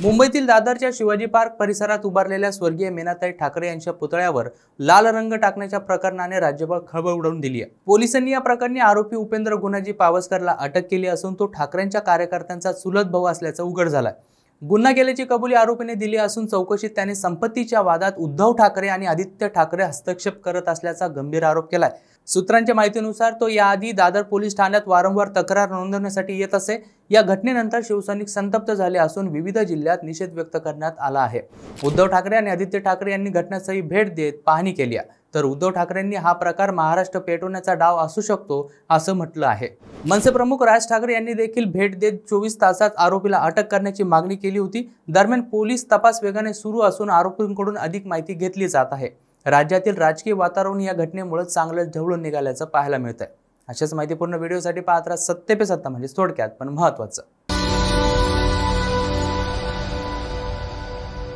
मुंबईतील दादरच्या शिवाजी पार्क परिसरात उभारलेल्या स्वर्गीय मीनाताई ठाकरे यांच्या पुतळ्यावर लाल रंग टाकण्याच्या प्रकरणाने राज्यभर खळबळ उडवून दिली आहे। पोलिसांनी या प्रकरणी आरोपी उपेंद्र गुन्हाजी पावसकरला अटक केली असून तो ठाकरेंच्या कार्यकर्त्यांचा चुलत भाऊ असल्याचं उघड झालंय। गुन्हा केल्याची कबुली आरोपीने दिली असून चौकशीत त्याने संपत्तीच्या वादात उद्धव ठाकरे आणि आदित्य ठाकरे हस्तक्षेप करत असल्याचा गंभीर आरोप केलाय। सूत्रांच्या माहितीनुसार तो याआधी दादर पोलीस ठाण्यात वारंवार तक्रार नोंदवण्यासाठी येत असे। या घटनेनंतर शिवसैनिक संतप्त झाले असून विविध जिल्ह्यात निषेध व्यक्त करण्यात आला आहे। उद्धव ठाकरे आणि आदित्य ठाकरे यांनी घटनास्थळी भेट देत पाहणी केली आहे, तर उद्धव ठाकरेंनी हा प्रकार महाराष्ट्र पेटवण्याचा डाव असू शकतो असं म्हटलं आहे। मनसे प्रमुख राज ठाकरे यांनी देखील भेट देत 24 तासात आरोपीला अटक करण्याची मागणी केली होती। दरम्यान पोलीस तपास वेगाने सुरू असून आरोपींकडून अधिक माहिती घेतली जात आहे। राज्यातील राजकीय वातावरण या घटनेमुळे चांगलं ढवळून निघाल्याचं पाहायला मिळतंय। अशाच माहितीपूर्ण व्हिडिओसाठी पाहत राहा सत्य पे सत्ता, म्हणजे थोडक्यात पण महत्त्वाचं।